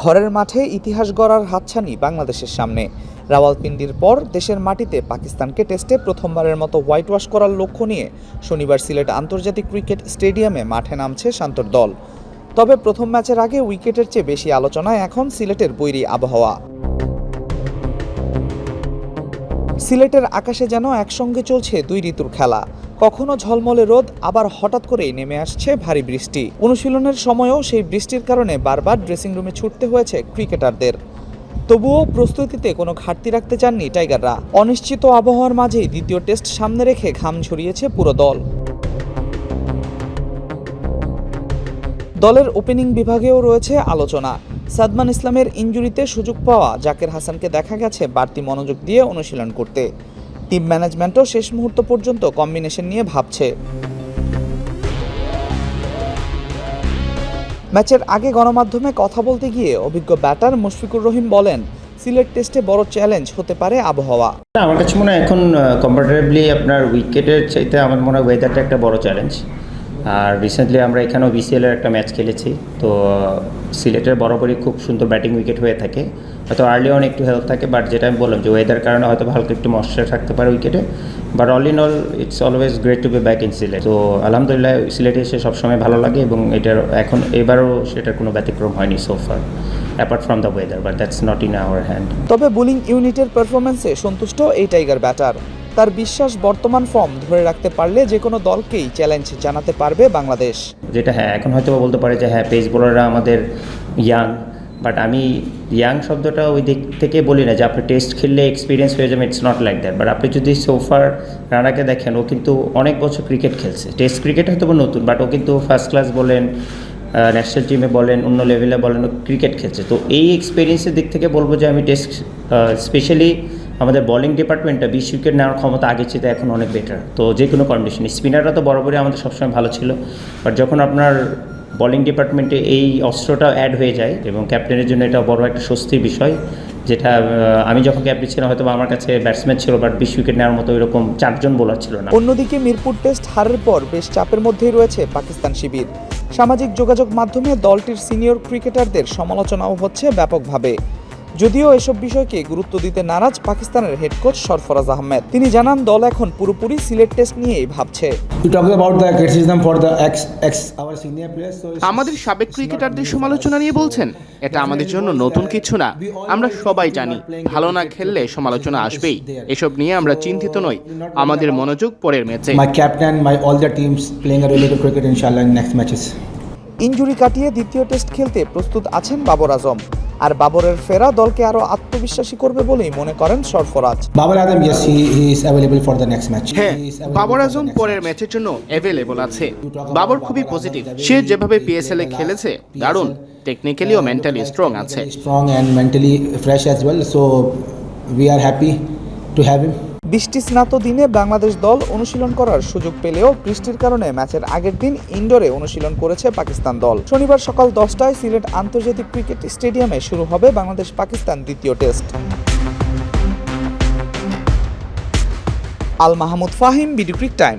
ঘরের মাঠে ইতিহাস গড়ার হাতছানি বাংলাদেশের সামনে। রাওয়ালপিন্ডির পর দেশের মাটিতে পাকিস্তানকে টেস্টে প্রথমবারের মতো হোয়াইট ওয়াশ করার লক্ষ্য নিয়ে শনিবার সিলেট আন্তর্জাতিক ক্রিকেট স্টেডিয়ামে মাঠে নামছে শান্তর দল। তবে প্রথম ম্যাচের আগে উইকেটের চেয়ে বেশি আলোচনায় এখন সিলেটের বৈরী আবহাওয়া। সিলেটের আকাশে যেন একসঙ্গে চলছে দুই ঋতুর খেলা। কখনো ঝলমলে রোদ, আবার হঠাৎ করেই নেমে আসছে ভারী বৃষ্টি। অনুশীলনের সময়ও সেই বৃষ্টির কারণে বারবার ড্রেসিং রুমে ছুটতে হয়েছে ক্রিকেটারদের। তবুও প্রস্তুতিতে কোনো ঘাটতি রাখতে চাননি টাইগাররা। অনিশ্চিত আবহাওয়ার মাঝেই দ্বিতীয় টেস্ট সামনে রেখে ঘাম ঝরিয়েছে পুরো দল। দলের ওপেনিং বিভাগেও রয়েছে আলোচনা। সাদমান ইসলামের ইনজুরিতে সুযোগ পাওয়া জাকের হাসানকে দেখা গেছে বাড়তি মনোযোগ দিয়ে অনুশীলন করতে। টিম ম্যানেজমেন্টও শেষ মুহূর্ত পর্যন্ত কম্বিনেশন নিয়ে ভাবছে। ম্যাচের আগে গণমাধ্যমে কথা বলতে গিয়ে অভিজ্ঞ ব্যাটার মুশফিকুর রহিম বলেন, সিলেট টেস্টে বড় চ্যালেঞ্জ হতে পারে আবহাওয়া। আমার কাছে মনে হয় এখন কম্পারেটিভলি আপনার উইকেটের চাইতে আমার মনে হয় ওয়েদারটা একটা বড় চ্যালেঞ্জ। আর রিসেন্টলি আমরা এখানেও বিসিএলের একটা ম্যাচ খেলেছি, তো সিলেটের বরাবরই খুব সুন্দর ব্যাটিং উইকেট হয়ে থাকে। হয়তো আর্লি অন একটু হেল্প থাকে, বাট যেটা আমি বললাম যে ওয়েদার কারণে হয়তো হালকা একটু ময়েশ্চার থাকতে পারে উইকেটে। But all in all it's always great two be back in Sylhet. তো আলহামদুলিল্লাহ সিলেটে এসে সবসময় ভালো লাগে এবং এটার এখন এবারও সেটার কোনো ব্যতিক্রম হয়নি সোফার, apart from the weather, but that's not in our hand. তবে বোলিং ইউনিটের পারফরম্যান্সে সন্তুষ্ট এই টাইগার ব্যাটার। তার বিশ্বাস, বর্তমান ফর্ম ধরে রাখতে পারলে যে কোনো দলকেই চ্যালেঞ্জ জানাতে পারবে বাংলাদেশ। যেটা এখন হয়তো বলতে পারে যে পেস বোলাররা আমাদের ইয়াং, বাট আমি ইয়াং শব্দটা ওই দিক থেকে বলি না যে আপনি টেস্ট খেললে এক্সপিরিয়েন্স হয়ে যাবে, it's not like that. But আপনি যদি সোফার রানাকে দেখেন, ও কিন্তু অনেক বছর ক্রিকেট খেলছে। টেস্ট ক্রিকেট হয়তো নতুন, বাট ও কিন্তু ফার্স্ট ক্লাস বলেন, ন্যাশনাল টিমে বলেন, অন্য লেভেলে বলেন, ও ক্রিকেট খেলছে। তো এই এক্সপিরিয়েন্সের দিক থেকে বলবো যে আমি টেস্ট স্পেশালি আমাদের বোলিং ডিপার্টমেন্টটা 20 উইকেট নেওয়ার ক্ষমতা আগের চেয়ে এখন অনেক বেটার। তো যে কোনো কন্ডিশনে স্পিনাররা তো বরাবরই আমাদের সবসময় ভালো ছিল, বাট যখন আপনার বোলিং ডিপার্টমেন্টে এই অস্ত্রটা অ্যাড হয়ে যায় এবং ক্যাপ্টেনের জন্য এটা বড় একটা স্বস্তির বিষয়, যেটা আমি যখন ক্যাপ্টেন ছিলাম হয়তো আমার কাছে ব্যাটসম্যান ছিল, বাট 20 উইকেট নেওয়ার মতো এরকম 4 জন বোলার ছিল না। অন্যদিকে মিরপুর টেস্ট হারের পর বেশ চাপের মধ্যেই রয়েছে পাকিস্তান শিবির। সামাজিক যোগাযোগ মাধ্যমে দলটির সিনিয়র ক্রিকেটারদের সমালোচনাও হচ্ছে ব্যাপকভাবে। যদিও এসব বিষয়কে গুরুত্ব দিতে নারাজ পাকিস্তানের হেড কোচ সরফরাজ আহমেদ। তিনি জানান, দল এখন পুরোপুরি সিলেট টেস্ট নিয়েই ভাবছে। আমাদের সাবেক ক্রিকেটারদের সমালোচনা নিয়ে বলছেন, এটা আমাদের জন্য নতুন কিছু না। আমরা সবাই জানি ভালো না খেললে সমালোচনা আসবেই। এসব নিয়ে আমরা চিন্তিত নই। আমাদের মনোযোগ পরের ম্যাচে। ইনজুরি কাটিয়ে দ্বিতীয় টেস্ট খেলতে প্রস্তুত আছেন বাবর আজম। আর বাবরের ফেরা দলকে আরো আত্মবিশ্বাসী করবে বলেই মনে করেন সরফরাজ। হ্যাঁ, বাবর আজম পরের ম্যাচের জন্য অ্যাভেলেবল আছে। বাবর খুবই পজিটিভ। সে যেভাবে পিএসএল এ খেলেছে, দারুণ। টেকনিক্যালি ও মেন্টালি স্ট্রং আছে। বৃষ্টি স্নাত দিনে বাংলাদেশ দল অনুশীলন করার সুযোগ পেলেও বৃষ্টির কারণে ম্যাচের আগের দিন ইনডোরে অনুশীলন করেছে পাকিস্তান দল। শনিবার সকাল 10টায় সিলেট আন্তর্জাতিক ক্রিকেট স্টেডিয়ামে শুরু হবে বাংলাদেশ পাকিস্তান দ্বিতীয় test. Al Mahmud Fahim, BD ক্রিক time.